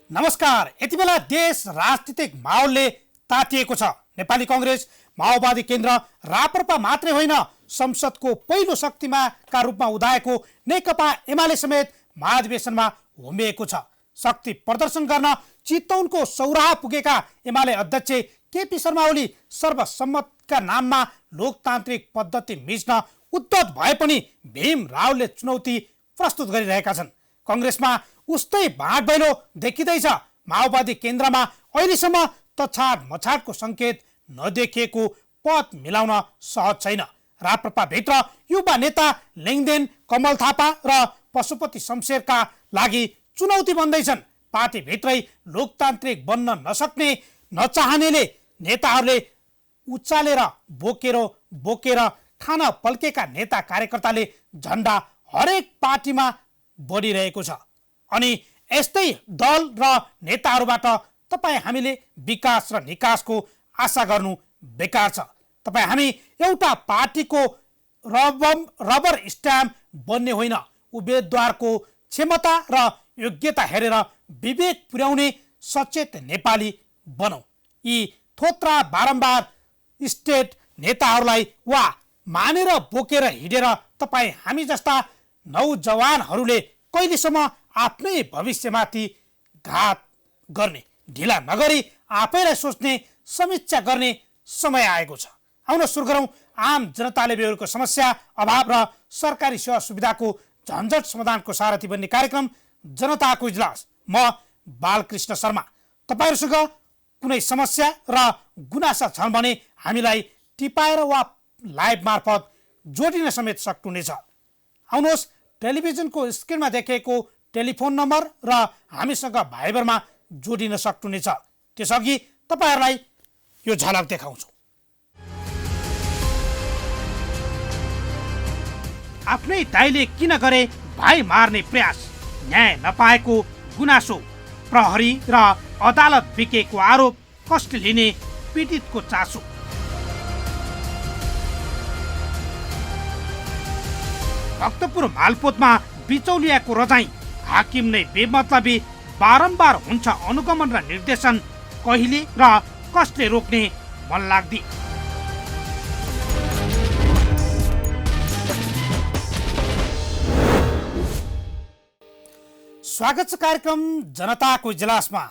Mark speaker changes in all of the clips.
Speaker 1: नमस्कार। यति बेला देश राजनीतिक माहौलले तातिएको छ। नेपाली कांग्रेस, माओवादी केन्द्र, राप्रपा मात्रै होइन, संसदको पहिलो शक्तिमाका रूपमा उदाएको नेकपा एमाले समेत महाधिवेशनमा होमिएको छ। शक्ति प्रदर्शन गर्न चितवनको सौराहा पुगेका एमाले अध्यक्ष केपी शर्मा ओली सर्वसम्मतका नाममा लोकतान्त्रिक पद्धति मिच्न उद्धत भए पनि भीम रावले चुनौती प्रस्तुत गरिरहेका छन्। कांग्रेसमा उस्तै बाँडबैलो देखिँदैछ। माओवादी केन्द्रमा अहिलेसम्म तछाड मछाडको सङ्केत नदेखिएको पद मिलाउन सहज छैन। राप्रपा भित्र युवा नेता लेङदेन कमल थापा र पशुपति शमशेरका लागि चुनौती बन्दैछन्। पार्टी भित्रै लोकतान्त्रिक बन्न नसक्ने नचाहनेले नेताहरूले उचालेर बोकेर खान पल्केका नेता कार्यकर्ताले झण्डा हरेक पार्टीमा बढिरहेको छ। अनि यस्तै दल र नेताहरूबाट हामी विकास र निकासको आशा गर्नु बेकार छ। हामी एउटा पार्टीको रबर स्ट्याम्प बन्ने होइन, उम्मेदवारको क्षमता र योग्यता हेरेर विवेक पुर्याउने सचेत नेपाली बनौँ। यी थोत्रा बारम्बार स्टेट नेताहरूलाई वा मानेर बोकेर हिँडेर हामी जस्ता नौजवानहरूले कहिलेसम्म आफ्नै भविष्यमाथि घात गर्ने, ढिला नगरी आफैलाई सोच्ने, समीक्षा गर्ने समय आएको छ। आउन सुरु गरौँ आम जनताले बेहोरेको समस्या, अभाव र सरकारी सेवा सुविधाको झन्झट समाधानको सारथी बन्ने कार्यक्रम जनताको इजलास। म बालकृष्ण शर्मा। तपाईहरुसँग कुनै समस्या र गुनासा छन् भने हामीलाई टिपाएर वा लाइभ मार्फत जोडिन समेत सक्नुहुनेछ। आउनुहोस्, टेलिभिजनको स्क्रिनमा देखेको टेलिफोन नम्बर र हामीसँग भाइबरमा जोडिन सक्नुहुनेछ। त्यसअघि तपाईहरुलाई यो झलक देखाउँछु। आफ्नै दाइले किन गरे भाइ मार्ने प्रयास, न्याय नपाएको गुनासो, प्रहरी र अदालत बिकेको आरोप, कष्ट लिने पीडितको चासो। भक्तपुर मालपोतमा बिचौलियाको रजाई, हाकिम नै बेमतलबी, बारम्बार हुन्छ अनुगमन र निर्देशन, कहिले र कसले रोक्ने मन लाग्दी। स्वागत छ कार्यक्रम जनताको इजलासमा।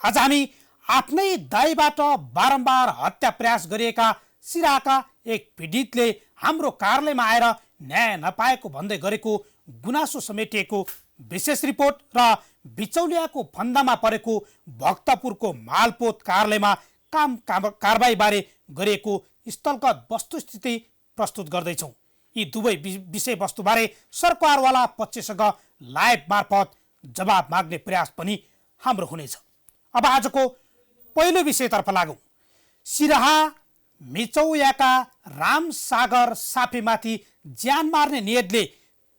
Speaker 1: आज हामी आफ्नै दाइबाट बारम्बार हत्या प्रयास गरिएका सिराका एक पीडितले हाम्रो कार्यालयमा आएर न्याय नपाएको भन्दै गरेको गुनासो समेटिएको विशेष रिपोर्ट र बिचौलियाको फन्दामा परेको भक्तपुरको मालपोत कार्यालयमा कारबाही बारे गरिएको स्थलगत वस्तुस्थिति प्रस्तुत गर्दैछौँ। यी दुवै विषयवस्तुबारे सरकारवाला पक्षसँग लाइभ मार्फत जवाब माग्ने प्रयास पनि हाम्रो हुनेछ। अब आजको पहिलो विषयतर्फ लागौँ। सिराहा मिचौयाका रामसागर साफीमाथि ज्यान मार्ने नियतले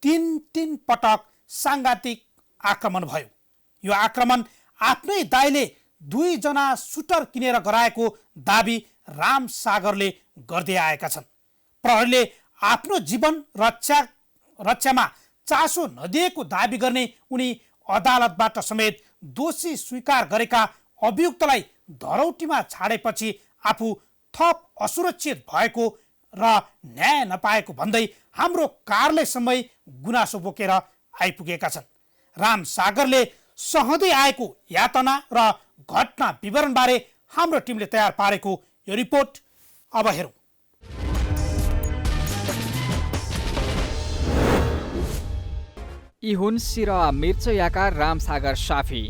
Speaker 1: तीन पटक सांघातिक आक्रमण भयो। यो आक्रमण आफ्नै दाइले 2 जना सुटर किनेर गराएको दाबी रामसागरले गर्दै आएका छन्। प्रहरीले आफ्नो जीवन रक्षामा चासो नदिएको दाबी गर्ने उनी अदालतबाट समेत दोषी स्वीकार गरेका अभियुक्तलाई धरौटीमा छाडेपछि आफू थप असुरक्षित भएको र न्याय नपाएको भन्दै हाम्रो कार्यालयसम्मै गुनासो बोकेर आइपुगेका छन्। रामसागरले सहँदै आएको यातना र घटना विवरणबारे हाम्रो टिमले तयार पारेको यो रिपोर्ट अब हेरौँ।
Speaker 2: यी हुन् सिराहा मिर्चयाका रामसागर साफी।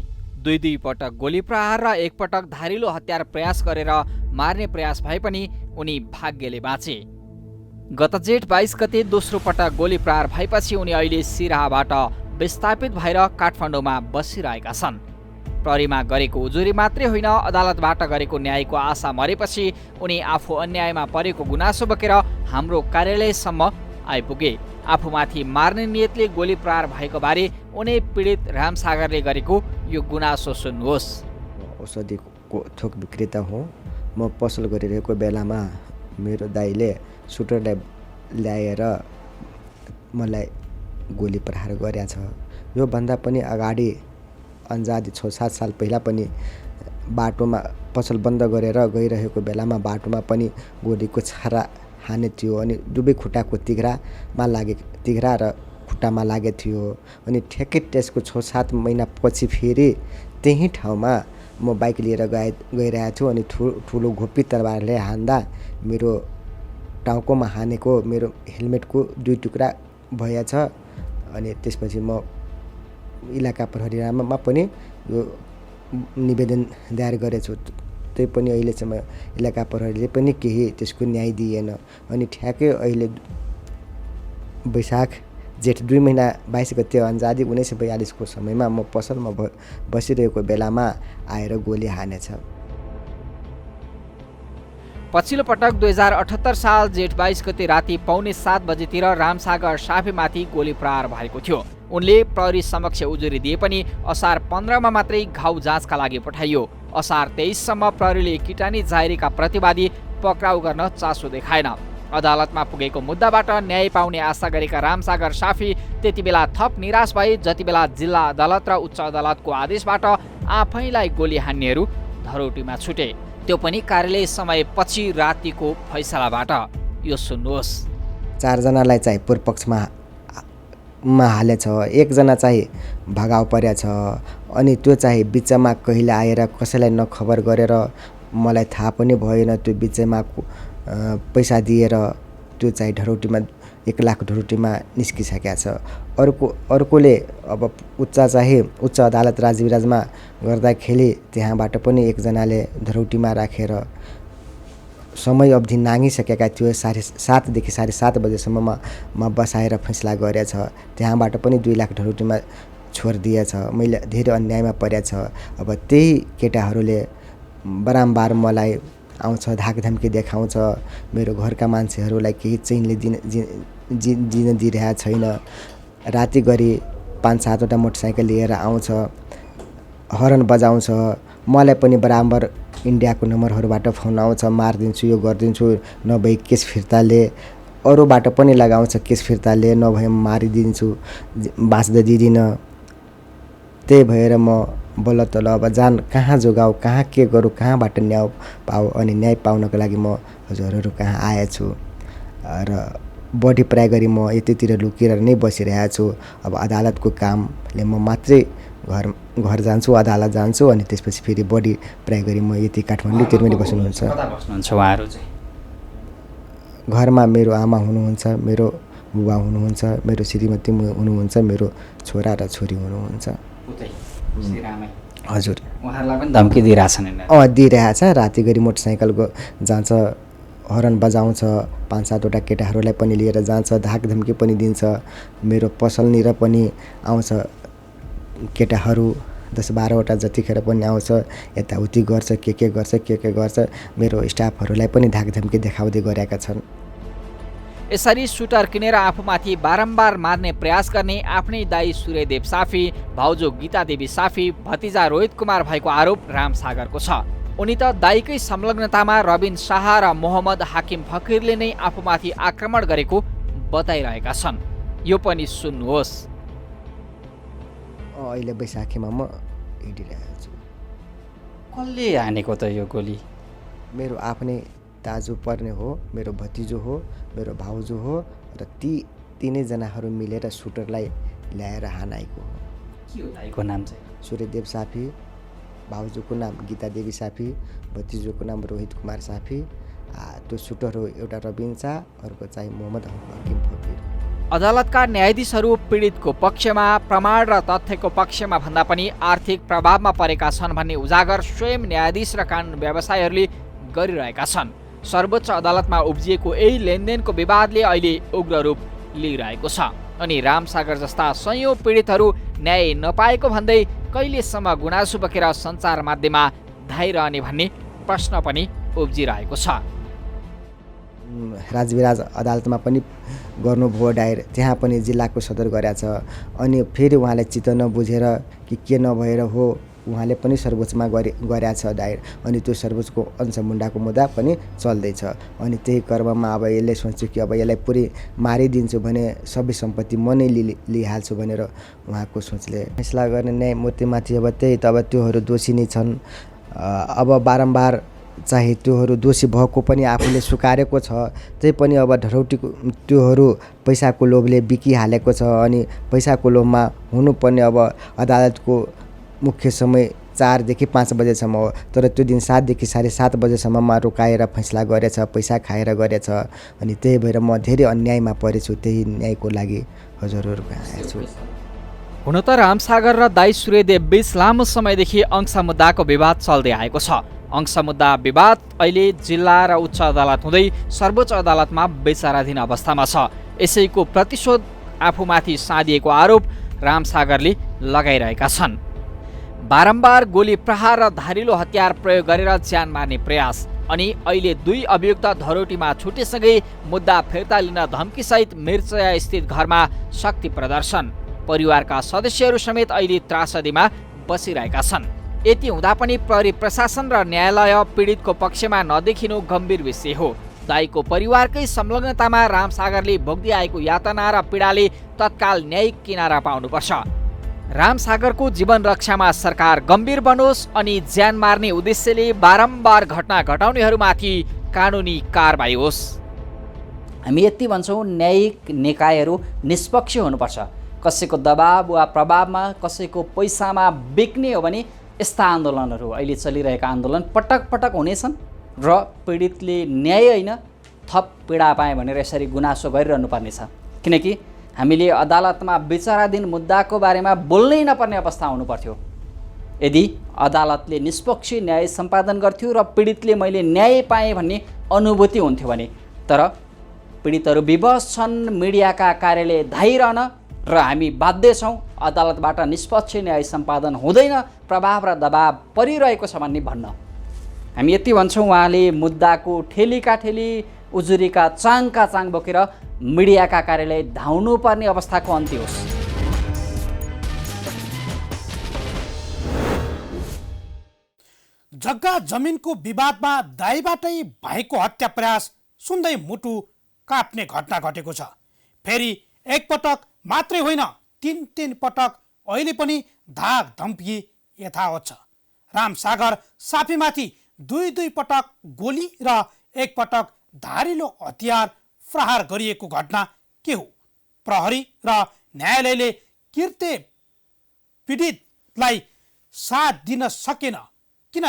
Speaker 2: 2 पटक गोली प्रहार र 1 पटक धारिलो हतियार प्रयास गरेर मार्ने प्रयास भए पनि उनी भाग्यले बाँचे। गत जेठ 22 गते दोस्रो पटक गोली प्रहार भएपछि उनी अहिले सिराहाबाट विस्थापित भएर काठमाडौँमा बसिरहेका छन्। प्रहरीमा गरेको उजुरी मात्रै होइन, अदालतबाट गरेको न्यायको आशा मरेपछि उनी आफू अन्यायमा परेको गुनासो बोकेर हाम्रो कार्यालयसम्म आइपुगे। आफूमाथि मार्ने नियतले गोली प्रहार भएको बारे उनी पीडित रामसागरले गरेको यो गुनासो सुन्नुहोस्।
Speaker 3: औषधिको थोक विक्रेता हो। म पसल गरिरहेको बेलामा मेरो दाइले सुटरलाई ल्याएर मलाई गोली प्रहार गरेछ। यो भन्दा पनि अगाडि अन्जादी 6-7 साल पहिला पनि बाटोमा पसल बन्द गरेर गइरहेको बेलामा बाटोमा पनि गोलीको छारा हाने थियो अनि दुवै खुट्टाको तिघ्रा र खुट्टामा लागेको थियो। अनि ठ्याक्कै त्यसको 6-7 महिना पछि फेरि त्यही ठाउँमा म बाइक लिएर गइरहेको छु अनि ठुलो घोप्पी तरबारले हान्दा मेरो टाउकोमा हानेको मेरो हेलमेटको 2 टुक्रा भएछ। अनि त्यसपछि म इलाका प्रहरीमा पनि यो निवेदन दायर गरेछु। त्यही पनि अहिलेसम्म इलाका प्रहरीले पनि केही त्यसको न्याय दिएन। अनि ठ्याक्कै अहिले वैशाख जेठ 2 महिना 22 गते अन्जादी 1942 को समयमा म पसलमा बसिरहेको बेलामा आएर गोली हानेछ।
Speaker 2: पछिल्लो पटक 2078 साल जेठ 22 गते राति 6:45 बजेतिर रामसागर साफीमाथि गोली प्रहार भएको थियो। उनले प्रहरी समक्ष उजुरी दिए पनि असार 15 मा मात्रै घाउ जाँचका लागि पठाइयो। असार 23 सम्म प्रहरीले किटानी जाहेरीका प्रतिवादी पक्राउ गर्न चासो देखाएन। अदालतमा पुगेको मुद्दाबाट न्याय पाउने आशा गरेका रामसागर साफी त्यतिबेला थप निराश भए जतिबेला जिल्ला अदालत र उच्च अदालतको आदेशबाट आफैलाई गोली हान्नेहरू धरोटीमा छुटे, त्यो पनि कार्यालय समय पछि रातिको फैसलाबाट। यो सुन्नुहोस्।
Speaker 3: 4 जनालाई चाहिँ पूर्वपक्षमा हालेछ, 1 जना चाहिँ भगाउ परेछ। अनि त्यो चाहिँ बिचमा कहिले आएर कसैलाई नखबर गरेर मलाई थाहा पनि भएन, त्यो बिचमा पैसा दिएर त्यो चाहिँ ढरौटीमा 1 लाख ढरौटीमा निस्किसकेको छ। अर्कोले अब उच्च अदालत राजविराजमा गर्दाखेरि त्यहाँबाट पनि 1 जनाले ढरौटीमा राखेर समय अवधि नागिसकेका थियो। 7:30 देखि 7:30 बजेसम्ममा बसाएर फैसला गरेछ। त्यहाँबाट पनि 2 लाख ढरौटीमा छोडिदिएछ। मैले धेरै अन्यायमा परेछ। अब त्यही केटाहरूले बारम्बार मलाई आउँछ, धाकधम्की देखाउँछ। मेरो घरका मान्छेहरूलाई केही चैनले दिन दिइरहेको छैन। राति गरी 5-7 वटा मोटरसाइकल लिएर आउँछ, हर्न बजाउँछ। मलाई पनि बराबर इन्डियाको नम्बरहरूबाट फोन आउँछ, मारिदिन्छु, यो गरिदिन्छु, नभए केस फिर्ताले। अरूबाट पनि लगाउँछ केस फिर्ताले, नभए मारिदिन्छु, बाँच्दै दिदिनँ। त्यही भएर म बल्ल तल अब जान कहाँ जोगाऊ, कहाँ के गरौँ, कहाँबाट न्याय पाऊ। अनि न्याय पाउनको लागि म हजुरहरू कहाँ आएछु र बढी प्राय गरी म यतितिर लुकेर नै बसिरहेको छु। अब अदालतको कामले म मात्रै घर जान्छु, अदालत जान्छु। अनि त्यसपछि फेरि बढी प्राय गरी म यति काठमाडौँतिर पनि बस्नुहुन्छ।
Speaker 2: उहाँहरू चाहिँ
Speaker 3: घरमा मेरो आमा हुनुहुन्छ, मेरो बुबा हुनुहुन्छ, मेरो श्रीमती हुनुहुन्छ, मेरो छोरा र छोरी हुनुहुन्छ। हजुर,
Speaker 2: उहाँहरूलाई पनि धम्की दिइरहेछन्?
Speaker 3: दिइरहेछ। राति गरी मोटरसाइकल जान्छ, हर्न बजाउँछ, 5-7 वटा केटाहरूलाई पनि लिएर जान्छ, धाकधम्की पनि दिन्छ। मेरो पसलनिर पनि आउँछ केटाहरू 10-12 वटा जतिखेर पनि आउँछ, यताउति गर्छ, के गर्छ। मेरो स्टाफहरूलाई पनि धाकधम्की देखाउँदै गरेका छन्।
Speaker 2: यसरी सुटर किनेर आफूमाथि बारम्बार मार्ने प्रयास गर्ने आफ्नै दाई सूर्यदेव साफी, भाउजू गीता देवी साफी, भतिजा रोहित कुमार भएको आरोप रामसागरको छ। उनी त दाईकै संलग्नतामा रबिन शाह र मोहम्मद हाकिम फकिरले नै आफूमाथि आक्रमण गरेको बताइरहेका छन्। यो पनि सुन्नुहोस्।
Speaker 3: अहिले बैशाखीमा म हिँडिरहेको छु।
Speaker 2: कसले हानेको त यो गोली?
Speaker 3: मेरो आफ्नै दाजु पर्ने हो, मेरो भतिजो हो, मेरो भाउजू हो र तीनै जनाहरू मिलेर सुटरलाई ल्याएर हानाएको हो।
Speaker 2: के हो दाईको नाम चाहिँ?
Speaker 3: सूर्यदेव साफी, भाउजूको नाम गीता देवी साफी, भतिजोको नाम रोहित कुमार साफी। त्यो सुटर हो एउटा रबिन शाह, अर्को चाहिँ मोहम्मद हाकिम फकिर।
Speaker 2: अदालतका न्यायाधीशहरू पीडितको पक्षमा, प्रमाण र तथ्यको पक्षमा भन्दा पनि आर्थिक प्रभावमा परेका छन् भन्ने उजागर स्वयं न्यायाधीश र कानुन व्यवसायीहरूले गरिरहेका छन्। सर्वोच्च अदालतमा उब्जिएको यही लेनदेनको विवादले अहिले उग्र रूप लिइरहेको छ। अनि रामसागर जस्ता सयौं पीडितहरू न्याय नपाएको भन्दै कहिलेसम्म गुनासो बोकेर सञ्चार माध्यममा धाइरहने भन्ने प्रश्न पनि उब्जिरहेको छ।
Speaker 3: राजविराज अदालतमा पनि गर्नुभयो दायर, त्यहाँ पनि जिल्लाको सदर गरेको छ। अनि फेरि उहाँले चित्त नबुझेर कि के नभएर हो उहाँले पनि सर्वोच्चमा गरेका छ दायर, अनि त्यो सर्वोच्चको अंशमुण्डाको मुद्दा पनि चल्दैछ। अनि त्यही क्रममा अब यसले सोच्यो कि अब यसलाई पुरै मारिदिन्छु भने सबै सम्पत्ति म नै लिइहाल्छु भनेर उहाँको सोचले फैसला गर्ने न्यायमूर्तिमाथि अब त्यही त अब त्योहरू दोषी नै छन्। अब बारम्बार चाहे त्योहरू दोषी भएको पनि आफूले स्वीकारेको छ, त्यही पनि अब ढरौटीको त्योहरू पैसाको लोभले बिकिहालेको छ। अनि पैसाको लोभमा हुनुपर्ने अब अदालतको मुख्य समय 4 देखि 5 बजेसम्म हो, तर त्यो दिन 7 देखि 7:30 बजेसम्ममा रोकाएर फैसला गरेछ, पैसा खाएर गरेछ। अनि त्यही भएर म धेरै अन्यायमा परेछु, त्यही न्यायको लागि हजुरहरूको आएको छु।
Speaker 2: हुन त रामसागर र दाइ सूर्यदेव बीच लामो समयदेखि अंश मुद्दाको विवाद चल्दै आएको छ। अंश मुद्दा विवाद अहिले जिल्ला र उच्च अदालत हुँदै सर्वोच्च अदालतमा विचाराधीन अवस्थामा छ। यसैको प्रतिशोध आफूमाथि साधिएको आरोप रामसागरले लगाइरहेका छन्। बारम्बार गोली प्रहार र धारिलो हतियार प्रयोग गरेर ज्यान मार्ने प्रयास, अनि अहिले 2 अभियुक्त धरोटीमा छुटेसँगै मुद्दा फिर्ता लिन धम्कीसहित मिर्चया स्थित घरमा शक्ति प्रदर्शन। परिवारका सदस्यहरू समेत अहिले त्रासदीमा बसिरहेका छन्। यति हुँदा पनि प्रहरी प्रशासन र न्यायालय पीडितको पक्षमा नदेखिनु गम्भीर विषय हो। दाइको परिवारकै संलग्नतामा रामसागरले भोग्दै आएको यातना र पीडाले तत्काल न्यायिक किनारा पाउनुपर्छ। रामसागरको जीवन रक्षामा सरकार गम्भीर बनोस् अनि ज्यान मार्ने उद्देश्यले बारम्बार घटना घटाउनेहरूमाथि कानुनी कारबाही होस्।
Speaker 4: हामी यति भन्छौँ, न्यायिक निकायहरू निष्पक्ष हुनुपर्छ। कसैको दबाब वा प्रभावमा, कसैको पैसामा बिक्ने हो भने यस्ता आन्दोलनहरू, अहिले चलिरहेका आन्दोलन पटक पटक हुनेछन् र पीडितले न्याय होइन थप पीडा पाए भनेर यसरी गुनासो गरिरहनु पर्नेछ। किनकि हामीले अदालतमा विचाराधीन मुद्दाको बारेमा बोल्नै नपर्ने अवस्था हुनुपर्थ्यो। यदि अदालतले निष्पक्ष न्याय सम्पादन गर्थ्यो र पीडितले मैले न्याय पाएँ भन्ने अनुभूति हुन्थ्यो भने, तर पीडितहरू विवश छन्, मिडियाका कार्यालय धाइरहन, र हामी बाध्य छौँ अदालतबाट निष्पक्ष न्याय सम्पादन हुँदैन, प्रभाव र दबाब परिरहेको छ भन्ने भन्न। हामी यति भन्छौँ, उहाँले मुद्दाको ठेलीका ठेली, उजुरीका चाङका चाङ बोकेर मिडियाका कार्यालय धाउनुपर्ने अवस्थाको अन्त्य होस्।
Speaker 1: जग्गा जमिनको विवादमा दाइबाटै भएको हत्या प्रयास सुन्दै मुटु काट्ने घटना घटेको छ। फेरि एकपटक मात्रै होइन, 3 पटक अहिले पनि धाक धम्की यथावत छ। रामसागर साफीमाथि 2 पटक गोली र 1 पटक धारिलो हतियार प्रहार गरिएको घटना के हो? प्रहरी र न्यायालयले कृत्य पीडितलाई साथ दिन सकेन, किन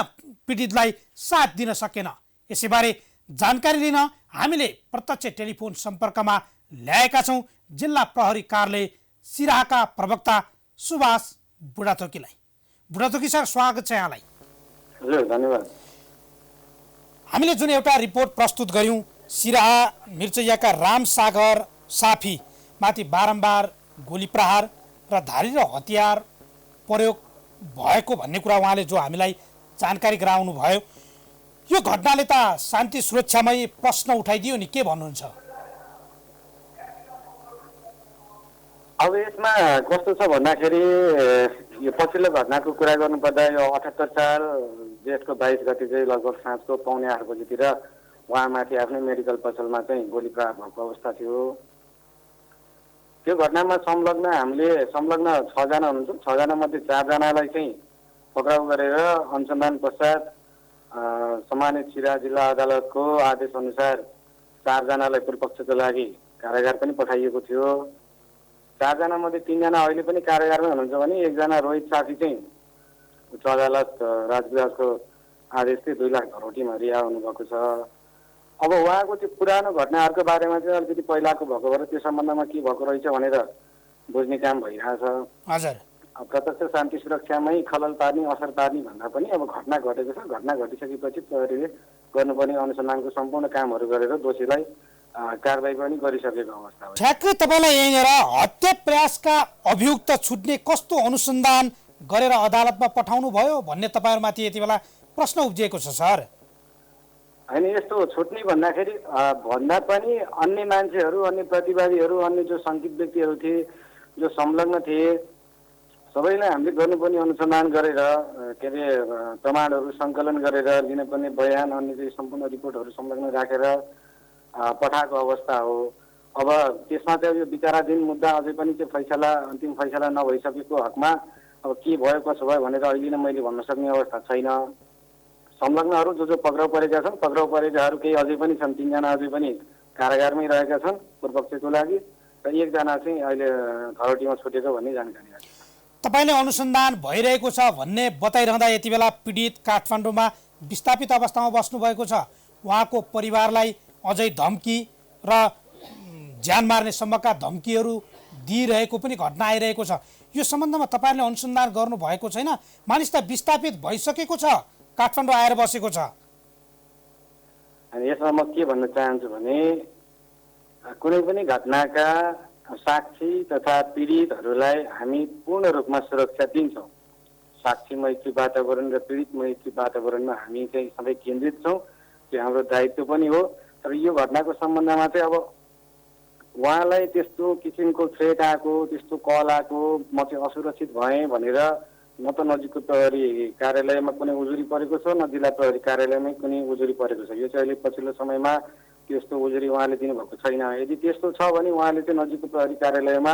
Speaker 1: पीडितलाई साथ दिन सकेन? यसैबारे जानकारी लिन हामीले प्रत्यक्ष टेलिफोन सम्पर्कमा ल्याएका छौँ जिल्ला प्रहरी कार्यालय सिराहाका प्रवक्ता सुभाष बुढाथोकीलाई। बुढाथोकी सर, स्वागत छ यहाँलाई।
Speaker 5: हजुर, धन्यवाद।
Speaker 1: हामीले जुन एउटा रिपोर्ट प्रस्तुत गर्यौँ, सिराहा मिर्चैयाका रामसागर साफी माथि बारम्बार गोली प्रहार र धारिलो हतियार प्रयोग भएको भन्ने कुरा उहाँले जो हामीलाई जानकारी गराउनु भयो, यो घटनाले त शान्ति सुरक्षामै प्रश्न उठाइदियो नि, के भन्नुहुन्छ?
Speaker 5: अब यसमा कस्तो छ भन्दाखेरि, यो पछिल्लो घटनाको कुरा गर्नुपर्दा यो 78 साल जेठको 22 गते चाहिँ लगभग साँझको 7:45 बजीतिर उहाँमाथि आफ्नै मेडिकल पसलमा चाहिँ गोली प्रहार भएको अवस्था थियो। त्यो घटनामा हामीले संलग्न 6 जना हुनुहुन्छ। 6 जना मध्ये 4 जनालाई चाहिँ पक्राउ गरेर अनुसन्धान पश्चात सम्मानित सिराहा जिल्ला अदालतको आदेश अनुसार 4 जनालाई पूर्वपक्षको लागि कारागार पनि पठाइएको थियो। 4 जना मध्ये 3 जना अहिले पनि कारागारमै हुनुहुन्छ भने 1 जना रोहित साथी चाहिँ उच्च अदालत राजविभागको आदेशले 2 लाख धरोटीमा रिहा हुनुभएको छ। अब उहाँको त्यो पुरानो घटनाहरूको बारेमा चाहिँ अलिकति पहिलाको भएको भएर त्यो सम्बन्धमा के भएको रहेछ भनेर बुझ्ने काम भइरहेछ।
Speaker 1: हजुर,
Speaker 5: प्रत्यक्ष शान्ति सुरक्षामै खलल पार्ने, असर पार्ने भन्दा पनि अब घटना घटेको छ, घटना घटिसकेपछि प्रहरीले गर्नुपर्ने अनुसन्धानको सम्पूर्ण कामहरू गरेर दोषीलाई कारबाही पनि गरिसकेको अवस्था हो।
Speaker 1: ठ्याक्कै तपाईँलाई यहीँनिर हत्या प्रयासका अभियुक्त छुट्ने कस्तो अनुसन्धान गरेर अदालतमा पठाउनु भयो भन्ने तपाईँहरूमाथि यति बेला प्रश्न उब्जिएको छ सर।
Speaker 5: होइन, यस्तो छुट्ने भन्दाखेरि भन्दा पनि अन्य मान्छेहरू, अन्य प्रतिवादीहरू, अन्य जो शङ्कित व्यक्तिहरू थिए, जो संलग्न थिए, सबैलाई हामीले गर्नुपर्ने अनुसन्धान गरेर के अरे प्रमाणहरू सङ्कलन गरेर लिनुपर्ने बयान अनि चाहिँ सम्पूर्ण रिपोर्टहरू संलग्न राखेर पठाएको अवस्था हो। अब त्यसमा चाहिँ यो विचाराधीन मुद्दा अझै पनि त्यो फैसला अन्तिम फैसला नभइसकेको हकमा अब के भयो कसो भयो भनेर अहिले नै मैले भन्न सक्ने अवस्था छैन। संलग्नहरू जो पक्राउ परेका छन्, पक्राउ परेकाहरू केही अझै पनि छन्, 3 जना अझै पनि कारागारमै रहेका छन् पूर्वपक्षको लागि र 1 जना चाहिँ अहिले खरौटीमा छुटेको भन्ने जानकारी छ।
Speaker 1: तपाईँले अनुसन्धान भइरहेको छ भन्ने बताइरहँदा यति बेला पीडित काठमाडौँमा विस्थापित अवस्थामा बस्नुभएको छ। उहाँको परिवारलाई अझै धम्की र ज्यान मार्ने सम्मका धम्कीहरू दिइरहेको पनि घटना आइरहेको छ। यो सम्बन्धमा तपाईँले अनुसन्धान गर्नुभएको छैन? मानिस त विस्थापित भइसकेको छ, काठमाडौँ आएर बसेको छ।
Speaker 5: अनि यसमा म के भन्न चाहन्छु भने कुनै पनि घटनाका साक्षी तथा पीडितहरूलाई हामी पूर्ण रूपमा सुरक्षा दिन्छौँ। साक्षी मैत्री वातावरण र पीडित मैत्री वातावरणमा हामी चाहिँ सबै केन्द्रित छौँ, त्यो हाम्रो दायित्व पनि हो। तर यो घटनाको सम्बन्धमा चाहिँ अब उहाँलाई त्यस्तो किसिमको थ्रेट आएको, त्यस्तो कल आएको, म चाहिँ असुरक्षित भएँ भनेर न त नजिकको प्रहरी कार्यालयमा कुनै उजुरी परेको छ, न जिल्ला प्रहरी कार्यालयमै कुनै उजुरी परेको छ। यो चाहिँ अहिले पछिल्लो समयमा त्यस्तो उजुरी उहाँले दिनुभएको छैन। यदि त्यस्तो छ भने उहाँले चाहिँ नजिकको प्रहरी कार्यालयमा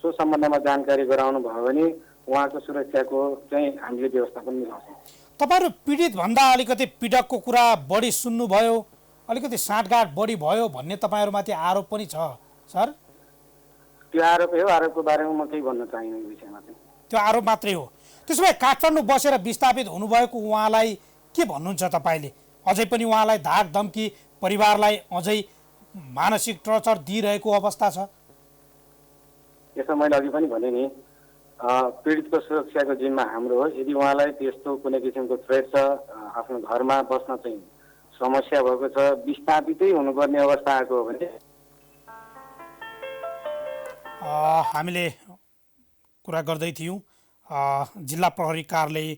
Speaker 5: सो सम्बन्धमा जानकारी गराउनु भयो भने उहाँको सुरक्षाको चाहिँ हामीले व्यवस्थापन मिलाउँछौँ।
Speaker 1: तपाईँहरू पीडित भन्दा अलिकति पीडकको कुरा बढी सुन्नुभयो, अलिकति साँठगाँठ बढी भयो भन्ने तपाईँहरूमाथि आरोप पनि छ सर?
Speaker 5: त्यो आरोपै हो, आरोपको बारेमा म केही भन्न चाहिनँ यो विषयमा चाहिँ।
Speaker 1: त्यो आरोप मात्रै हो। त्यसो भए काठमाडौँ बसेर विस्थापित हुनुभएको उहाँलाई के भन्नुहुन्छ तपाईँले? अझै पनि उहाँलाई धाक धम्की, परिवारलाई अझै मानसिक टर्चर दिइरहेको अवस्था छ?
Speaker 5: यसमा मैले अघि पनि भने नि पीडितको सुरक्षाको जिम्मा हाम्रो हो। यदि उहाँलाई त्यस्तो कुनै किसिमको थ्रेट छ, आफ्नो घरमा बस्न चाहिँ समस्या भएको छ, विस्थापितै हुनुपर्ने अवस्था आएको हो भने
Speaker 1: हामीले कुरा गर्दै थियौँ जिल्ला प्रहरी कार्यालय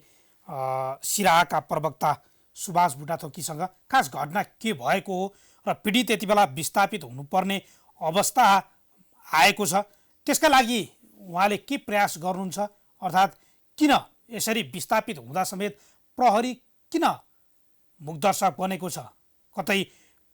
Speaker 1: सिराहाका प्रवक्ता सुभाष बुढाथोकीसँग खास घटना के भएको हो र पीडित यति बेला विस्थापित हुनुपर्ने अवस्था आएको छ, त्यसका लागि उहाँले के प्रयास गर्नुहुन्छ? अर्थात् किन यसरी विस्थापित हुँदा समेत प्रहरी किन मुखदर्शक बनेको छ? कतै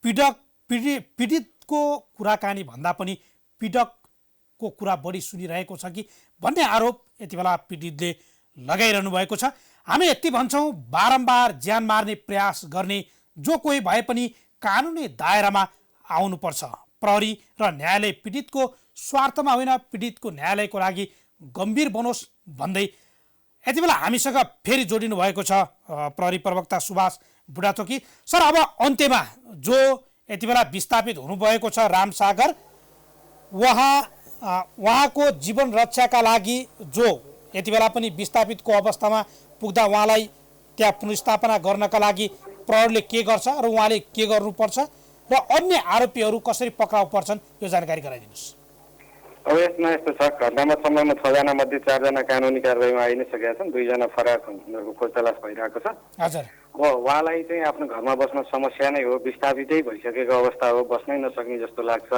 Speaker 1: पीडितको कुराकानी भन्दा पनि पीडकको कुरा बढी सुनिरहेको छ कि भन्ने आरोप यति बेला पीडितले लगाइरहनु भएको छ। हामी यति भन्छौँ, बारम्बार ज्यान मार्ने प्रयास गर्ने जो कोही भए पनि कानुनी दायरामा आउनुपर्छ। प्रहरी र न्यायालय पीडितको स्वार्थमा होइन, पीडितको न्यायालयको लागि गम्भीर बनोस् भन्दै यति बेला हामीसँग फेरि जोडिनु भएको छ प्रहरी प्रवक्ता सुभाष बुढाथोकी। सर, अब अन्त्यमा जो यति बेला विस्थापित हुनुभएको छ रामसागर, उहाँको जीवन रक्षाका लागि जो यति बेला पनि विस्थापितको अवस्थामा पुग्दा उहाँलाई त्यहाँ पुनर्स्थापना गर्नका लागि प्रहरीले के गर्छ र उहाँले के गर्नुपर्छ र अन्य आरोपीहरू कसरी पक्राउ पर्छन्, यो जानकारी गराइदिनुहोस्।
Speaker 5: अब यसमा यस्तो छ, घटनामा संलग्न 6 जना मध्ये 4 जना कानुनी कारबाहीमा आइ नै सकेका छन्, 2 जना फरार छन्, उनीहरूको खोज तलास भइरहेको छ।
Speaker 1: हजुर।
Speaker 5: अब उहाँलाई चाहिँ आफ्नो घरमा बस्न समस्या नै हो, विस्थापितै भइसकेको अवस्था हो, बस्नै नसक्ने जस्तो लाग्छ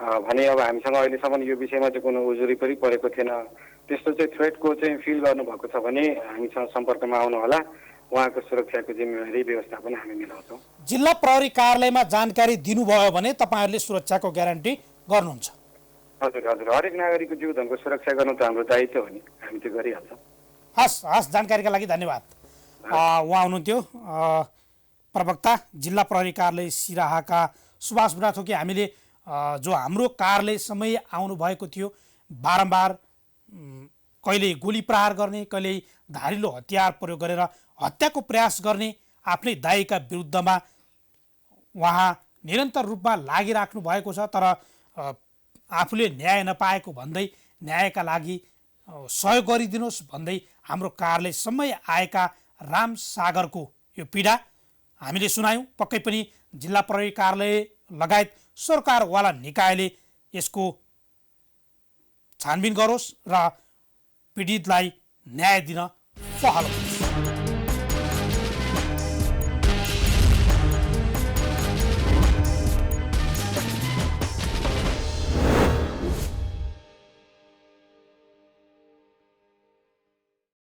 Speaker 5: भने अब हामीसँग अहिलेसम्म यो विषयमा चाहिँ कुनै उजुरी पनि परेको थिएन। त्यस्तो चाहिँ थ्रेटको चाहिँ फिल गर्नुभएको छ भने हामीसँग सम्पर्कमा आउनुहोला, उहाँको सुरक्षाको जिम्मेवारी व्यवस्थापन हामी मिलाउँछौँ।
Speaker 1: जिल्ला प्रहरी कार्यालयमा जानकारी दिनुभयो भने तपाईँहरूले सुरक्षाको ग्यारेन्टी गर्नुहुन्छ?
Speaker 5: हजुर हजुर, हरेक नागरिकको जीवनको सुरक्षा गर्नु त हाम्रो दायित्व हो नि, हामी त्यो गरिहाल्छौँ।
Speaker 1: हस्, जानकारीका लागि धन्यवाद। उहाँ हुनुहुन्थ्यो प्रवक्ता जिल्ला प्रहरी कार्यालय सिराहाका सुभाष बुढाथोकी। हामीले जो हाम्रो कार्यालयसम्मै आउनुभएको थियो, बारम्बार कहिले गोली प्रहार गर्ने, कहिले धारिलो हतियार प्रयोग गरेर हत्याको प्रयास गर्ने आफ्नै दाइका विरुद्धमा उहाँ निरन्तर रूपमा लागिराख्नु भएको छ। तर आफूले न्याय नपाएको भन्दै न्यायका लागि सहयोग गरिदिनुहोस् भन्दै हाम्रो कार्यालयसम्मै आएका रामसागरको यो पीडा हामीले सुनायौँ। पक्कै पनि जिल्ला प्रहरी कार्यालय लगायत सरकारवाला निकायले यसको छानबिन गरोस् र पीडितलाई न्याय दिन पहल गरोस्।